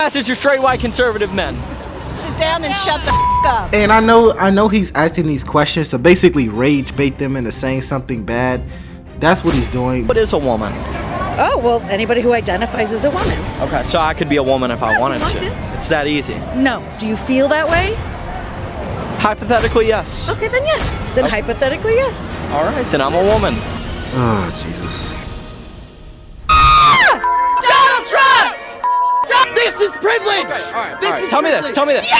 message to straight white conservative men? Sit down and shut the up. And I know he's asking these questions to basically rage bait them into saying something bad. That's what he's doing. What is a woman? Oh, well, anybody who identifies as a woman. Okay, so I could be a woman if I wanted to. It's that easy. No. Do you feel that way? Hypothetically, yes. Okay, then yes. Then Okay. hypothetically, yes. All right, then I'm a woman. Oh, Jesus. Donald Trump! This is privilege! Okay, all right. Tell me this.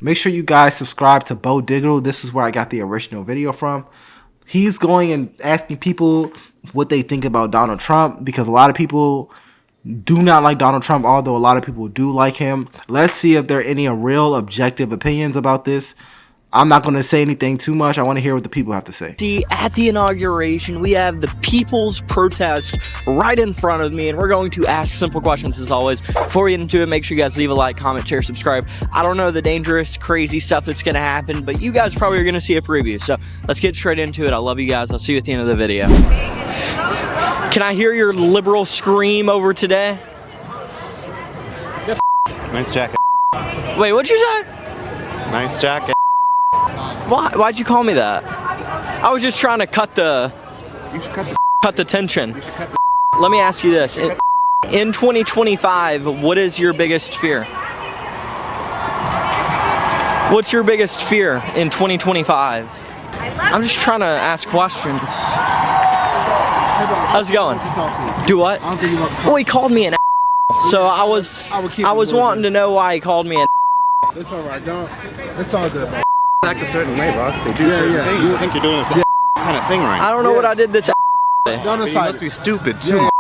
Make sure you guys subscribe to Bo Digital. This is where I got the original video from. He's going and asking people what they think about Donald Trump because a lot of people do not like Donald Trump, although a lot of people do like him. Let's see if there are any real objective opinions about this. I'm not going to say anything too much. I want to hear what the people have to say. See, at the inauguration, we have the people's protest right in front of me, and we're going to ask simple questions as always. Before we get into it, make sure you guys leave a like, comment, share, subscribe. I don't know the dangerous, crazy stuff that's going to happen, but you guys probably are going to see a preview. So let's get straight into it. I love you guys. I'll see you at the end of the video. Can I hear your liberal scream over today? Nice jacket. Wait, what'd you say? Nice jacket. Why'd you call me that? I was just trying to cut the tension. Let me ask you this. In 2025, what is your biggest fear? What's your biggest fear in 2025? I'm just trying to ask questions. How's it going? Do what? Well, he called me an so I was wanting to know why he called me an It's alright, don't. It's all good, bro. Act a certain way, boss. They do certain things. I think you're doing a kind of thing right. I don't know what I did that's Don't You decide. must be stupid too. Yeah.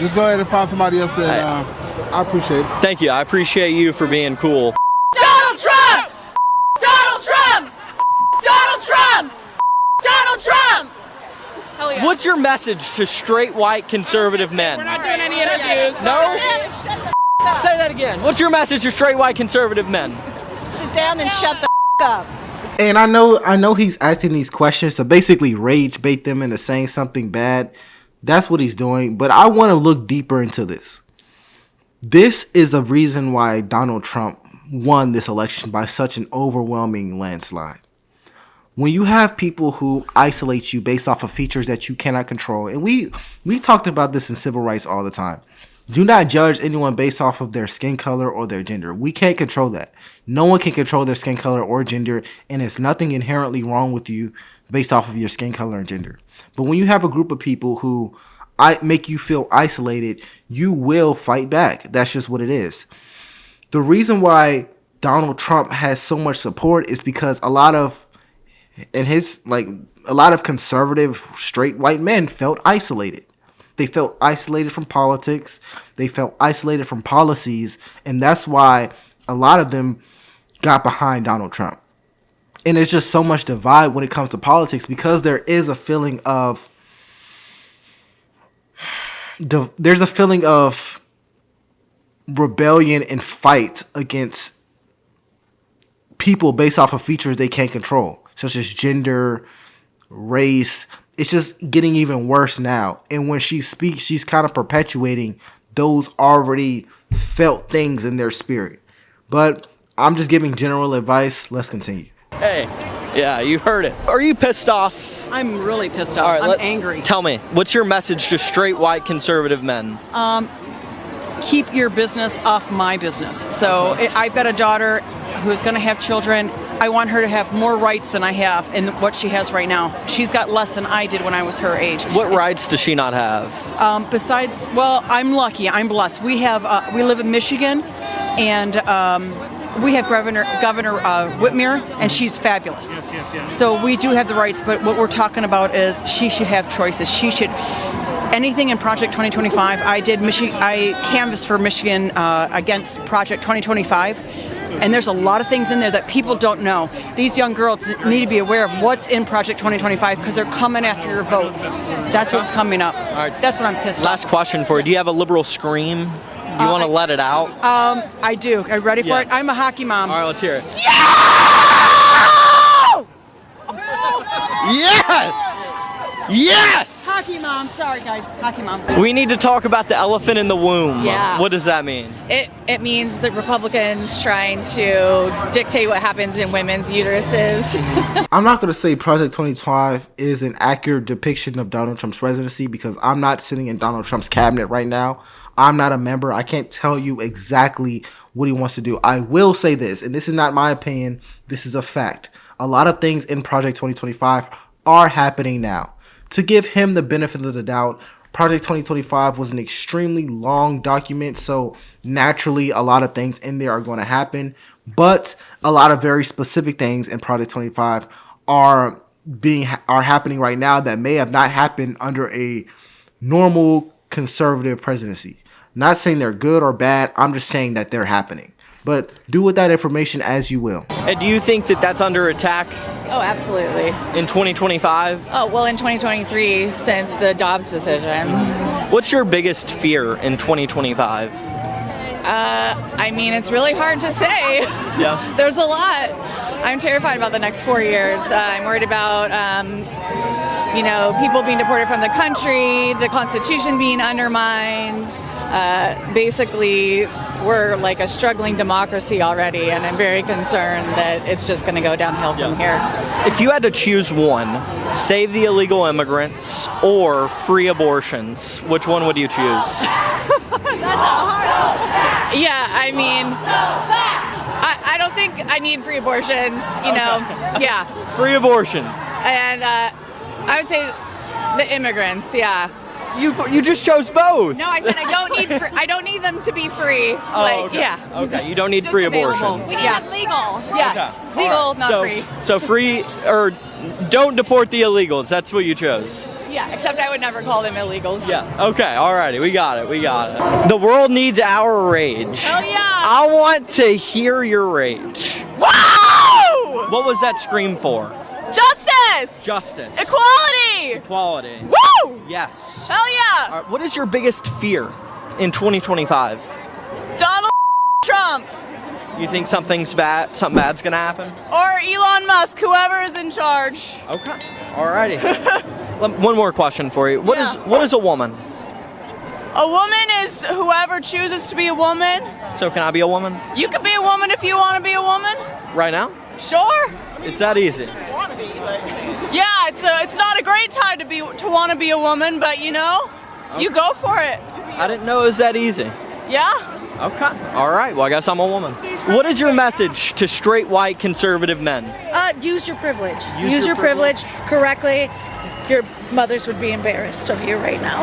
Just go ahead and find somebody else and I appreciate it. Thank you. I appreciate you for being cool. Donald Trump! Donald Trump! Donald Trump! Donald Trump! Hell yeah. What's your message to straight white conservative men? We're not doing any interviews. No? Say that again. What's your message to straight white conservative men? Sit down and shut the up. And I know he's asking these questions to basically rage bait them into saying something bad. That's what he's doing. But I want to look deeper into this. This is a reason why Donald Trump won this election by such an overwhelming landslide. When you have people who isolate you based off of features that you cannot control, and we talked about this in civil rights all the time. Do not judge anyone based off of their skin color or their gender. We can't control that. No one can control their skin color or gender, and there's nothing inherently wrong with you based off of your skin color and gender. But when you have a group of people who make you feel isolated, you will fight back. That's just what it is. The reason why Donald Trump has so much support is because a lot of conservative straight white men felt isolated. They felt isolated from politics. They felt isolated from policies. And that's why a lot of them got behind Donald Trump. And there's just so much divide when it comes to politics because there is a feeling of rebellion and fight against people based off of features they can't control, such as gender, race. It's just getting even worse now. And when she speaks, she's kind of perpetuating those already felt things in their spirit. But I'm just giving general advice. Let's continue. Hey, yeah, you heard it. Are you pissed off? I'm really pissed off. All right, I'm angry. Tell me, what's your message to straight white conservative men? Keep your business off my business. So I've got a daughter who's going to have children. I want her to have more rights than I have in what she has right now. She's got less than I did when I was her age. What rights does she not have? Besides, well, I'm lucky. I'm blessed. We live in Michigan, and we have Governor Whitmer, and she's fabulous. Yes. So we do have the rights, but what we're talking about is she should have choices. She should. Anything in Project 2025, I canvassed for Michigan against Project 2025, and there's a lot of things in there that people don't know. These young girls need to be aware of what's in Project 2025 because they're coming after your votes. That's what's coming up. All right. That's what I'm pissed off. Last question for you. Do you have a liberal scream? You want to let it out? I do. Are you ready for it? I'm a hockey mom. All right, let's hear it. Yeah! Yes! Yes! Hockey mom. Sorry, guys. Hockey mom. We need to talk about the elephant in the womb. Yeah. What does that mean? It means the Republicans trying to dictate what happens in women's uteruses. I'm not going to say Project 2025 is an accurate depiction of Donald Trump's presidency because I'm not sitting in Donald Trump's cabinet right now. I'm not a member. I can't tell you exactly what he wants to do. I will say this, and this is not my opinion. This is a fact. A lot of things in Project 2025 are happening now. To give him the benefit of the doubt, Project 2025 was an extremely long document, so naturally a lot of things in there are going to happen, but a lot of very specific things in Project 25 are happening right now that may have not happened under a normal conservative presidency. Not saying they're good or bad, I'm just saying that they're happening. But do with that information as you will. And do you think that that's under attack Oh, absolutely. in 2025? Oh, well, in 2023, since the Dobbs decision. What's your biggest fear in 2025? I mean, it's really hard to say. Yeah. There's a lot. I'm terrified about the next 4 years. I'm worried about, people being deported from the country, the Constitution being undermined. Basically, we're like a struggling democracy already, and I'm very concerned that it's just going to go downhill from here. If you had to choose one, save the illegal immigrants or free abortions, which one would you choose? Yeah, I mean, I don't think I need free abortions, Yeah. Free abortions. And I would say the immigrants, yeah. You just chose both. No, I said I don't need them to be free. Okay. Yeah. Okay, you don't need Just free available. abortions. We need them legal. Yes. Okay. Legal, All right. not free. So free, or don't deport the illegals. That's what you chose. Yeah, except I would never call them illegals. Yeah. Okay. Alrighty. We got it. The world needs our rage. Oh yeah. I want to hear your rage. Woo! What was that scream for? Justice. Justice. Equality. Equality. Woo! Yes. Hell yeah. All right, what is your biggest fear in 2025? Donald Trump. You think something's bad's gonna happen? Or Elon Musk, whoever is in charge. Okay. Alrighty. One more question for you. What is a woman? A woman is whoever chooses to be a woman. So can I be a woman? You could be a woman if you want to be a woman. Right now? Sure. It's that easy. Yeah, it's not a great time to want to be a woman, but you go for it. I didn't know it was that easy. Yeah. Okay. All right. Well, I guess I'm a woman. What is your message to straight white conservative men? Use your privilege. Use your your privilege correctly. Your mothers would be embarrassed of you right now.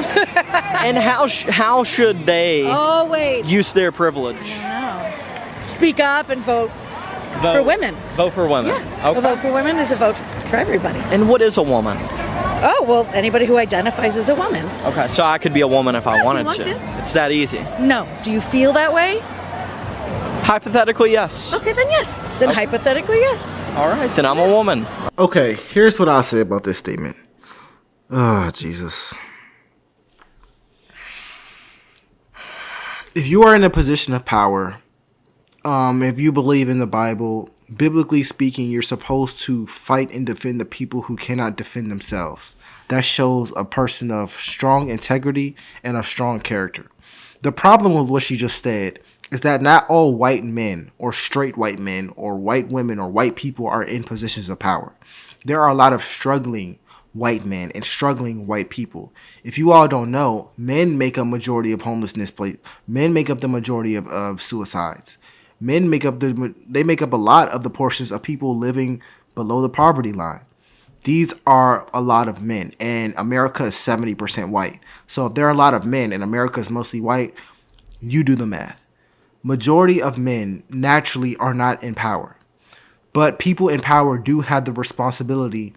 And how should they Oh, wait. use their privilege? No. Speak up and vote for women. Vote for women. Yeah. Okay. A vote for women is a vote for everybody. And what is a woman? Oh, well, anybody who identifies as a woman. Okay, so I could be a woman if I wanted want to. to. It's that easy. No. Do you feel that way? Hypothetically, yes. Okay, then yes. Then Okay. hypothetically, yes. All right, then I'm a woman. Okay, here's what I'll say about this statement. Oh, Jesus. If you are in a position of power, if you believe in the Bible, biblically speaking, you're supposed to fight and defend the people who cannot defend themselves. That shows a person of strong integrity and of strong character. The problem with what she just said is that not all white men or straight white men or white women or white people are in positions of power. There are a lot of struggling white men and struggling white people. If you all don't know, men make up majority of homelessness. Men make up the majority of suicides. Men make up a lot of the portions of people living below the poverty line. These are a lot of men, and America is 70% white. So if there are a lot of men and America is mostly white, you do the math. Majority of men naturally are not in power, but people in power do have the responsibility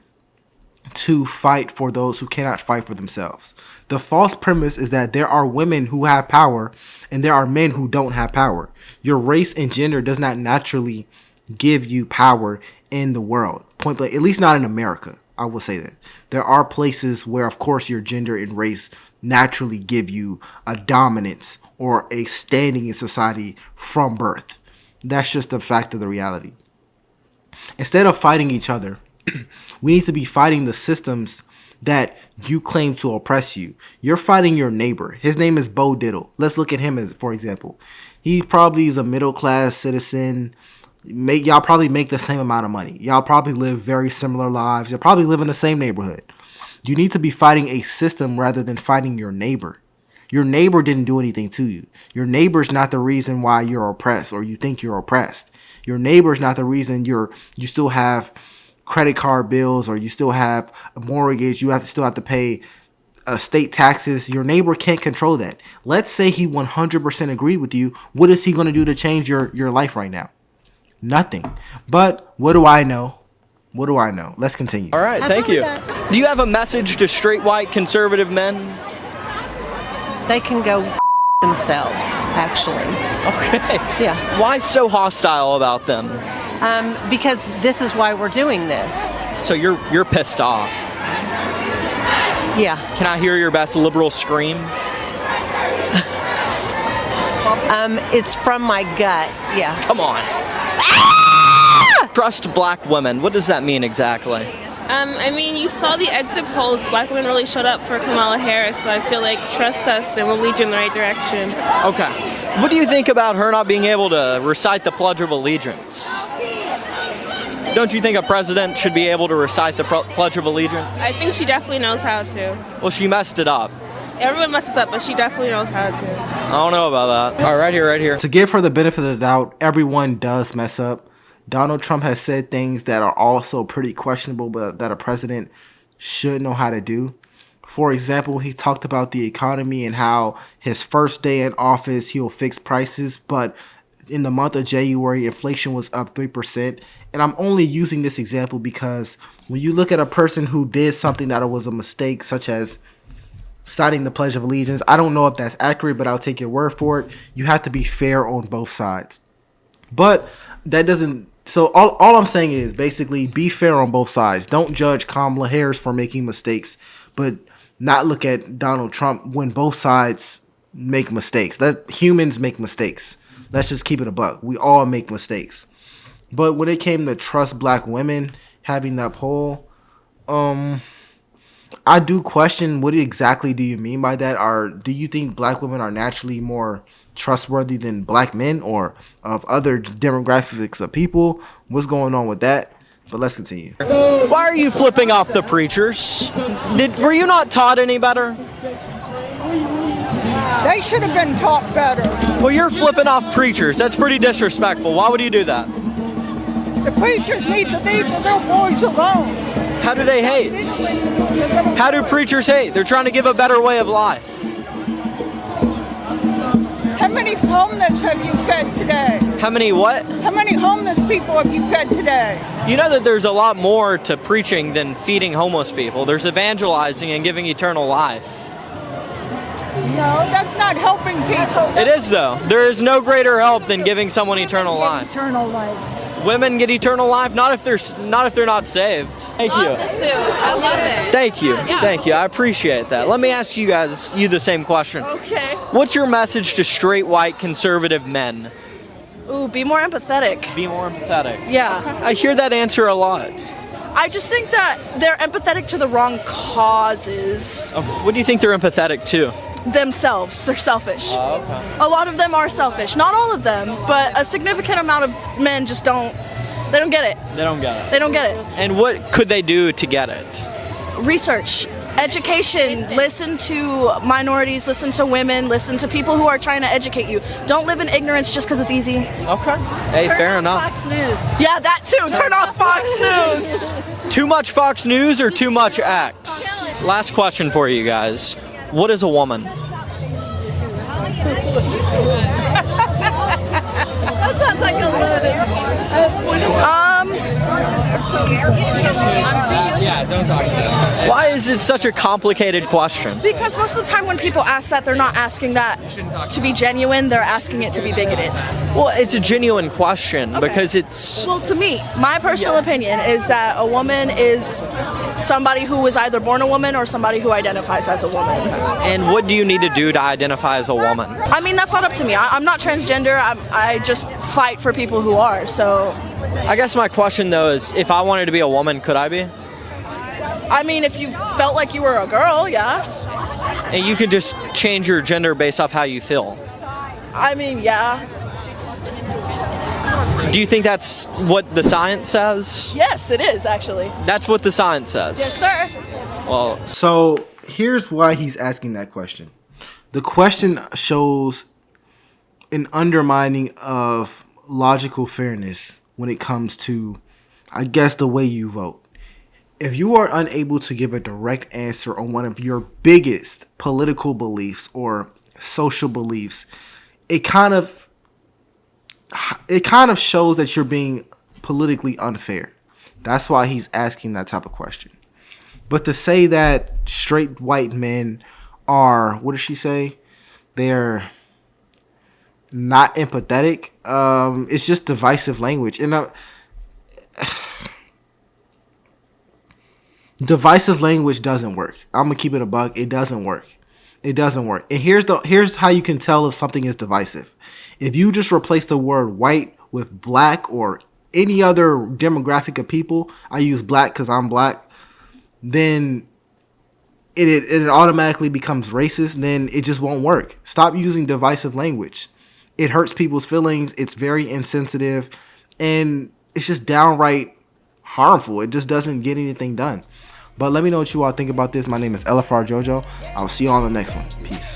to fight for those who cannot fight for themselves. The false premise is that there are women who have power and there are men who don't have power. Your race and gender does not naturally give you power in the world. Point blank, at least not in America. I will say that. There are places where, of course, your gender and race naturally give you a dominance or a standing in society from birth. That's just a fact of the reality. Instead of fighting each other We need to be fighting the systems that you claim to oppress you. You're fighting your neighbor. His name is Bo Diddle. Let's look at him as, for example. He probably is a middle-class citizen. Y'all probably make the same amount of money. Y'all probably live very similar lives. Y'all probably live in the same neighborhood. You need to be fighting a system rather than fighting your neighbor. Your neighbor didn't do anything to you. Your neighbor's not the reason why you're oppressed or you think you're oppressed. Your neighbor's not the reason you still have credit card bills or you still have a mortgage. You still have to pay state taxes. Your neighbor can't control that. Let's say he 100% agreed with you. What is he going to do to change your life right now? Nothing. But what do I know? What do I know? Let's continue. All right, thank you. Do you have a message to straight white conservative men? They can go themselves, actually. Okay. Yeah. Why so hostile about them? Because this is why we're doing this. So you're pissed off. Yeah. Can I hear your best liberal scream? It's from my gut. Yeah. Come on. Trust black women. What does that mean exactly? I mean, you saw the exit polls. Black women really showed up for Kamala Harris, so I feel like trust us and we'll lead you in the right direction. Okay. What do you think about her not being able to recite the Pledge of Allegiance? Don't you think a president should be able to recite the Pledge of Allegiance? I think she definitely knows how to. Well, she messed it up. Everyone messes up, but she definitely knows how to. I don't know about that. All right, right here. To give her the benefit of the doubt, everyone does mess up. Donald Trump has said things that are also pretty questionable, but that a president should know how to do. For example, he talked about the economy and how his first day in office, he'll fix prices, but in the month of January, inflation was up 3%. And I'm only using this example because when you look at a person who did something that was a mistake, such as citing the Pledge of Allegiance, I don't know if that's accurate, but I'll take your word for it. You have to be fair on both sides. But that doesn't... So all I'm saying is basically be fair on both sides. Don't judge Kamala Harris for making mistakes, but not look at Donald Trump when both sides make mistakes. That humans make mistakes. Let's just keep it a buck. We all make mistakes. But when it came to trust black women, having that poll, I do question what exactly do you mean by that? Do you think black women are naturally more trustworthy than black men or of other demographics of people? What's going on with that? But let's continue. Why are you flipping off the preachers? Were you not taught any better? They should have been taught better. Well, you're flipping off preachers. That's pretty disrespectful. Why would you do that? The preachers need to leave the little boys alone. How do they hate? How do preachers hate? They're trying to give a better way of life. How many homeless have you fed today? How many what? How many homeless people have you fed today? You know that there's a lot more to preaching than feeding homeless people. There's evangelizing and giving eternal life. No, that's not helping people. It is though. There is no greater help than giving someone eternal life. Eternal life. Women get eternal life, not if they're not saved. Thank you. Love the suit. I love it. Thank you. Yeah. Thank you. I appreciate that. Let me ask you the same question. Okay. What's your message to straight white conservative men? Ooh, be more empathetic. Be more empathetic. Yeah. I hear that answer a lot. I just think that they're empathetic to the wrong causes. What do you think they're empathetic to? Themselves. They're selfish. Oh, okay. A lot of them are selfish. Not all of them, but a significant amount of men just don't get it. They don't get it. They don't get it. And what could they do to get it? Research, education, listen to minorities, listen to women, listen to people who are trying to educate you. Don't live in ignorance just because it's easy. Okay. Hey, fair enough. Fox News. Yeah, that too. Turn off Fox News. Too much Fox News or too much X? Last question for you guys. What is a woman? That sounds like a loaded. Yeah, don't talk to them. Why is it such a complicated question? Because most of the time when people ask that, they're not asking that to be genuine, they're asking it to be bigoted. Well, it's a genuine question because it's... Well, to me, my personal opinion is that a woman is somebody who was either born a woman or somebody who identifies as a woman. And what do you need to do to identify as a woman? I mean, that's not up to me. I'm not transgender. I just fight for people who are, so... I guess my question though is, if I wanted to be a woman, could I be? I mean, if you felt like you were a girl, yeah. And you could just change your gender based off how you feel. I mean, yeah. Do you think that's what the science says? Yes, it is actually. That's what the science says. Yes, sir. Well, So here's why he's asking that question. The question shows an undermining of logical fairness when it comes to, I guess, the way you vote. If you are unable to give a direct answer on one of your biggest political beliefs or social beliefs, it kind of shows that you're being politically unfair. That's why he's asking that type of question. But to say that straight white men are, what does she say? They're not empathetic. It's just divisive language. And divisive language doesn't work. I'm gonna keep it a buck. It doesn't work. It doesn't work. And here's how you can tell if something is divisive. If you just replace the word white with black or any other demographic of people, I use black because I'm black, then it automatically becomes racist. Then it just won't work. Stop using divisive language. It hurts people's feelings. It's very insensitive, and it's just downright harmful. It just doesn't get anything done. But let me know what you all think about this. My name is LFR JoJo. I'll see you on the next one. Peace.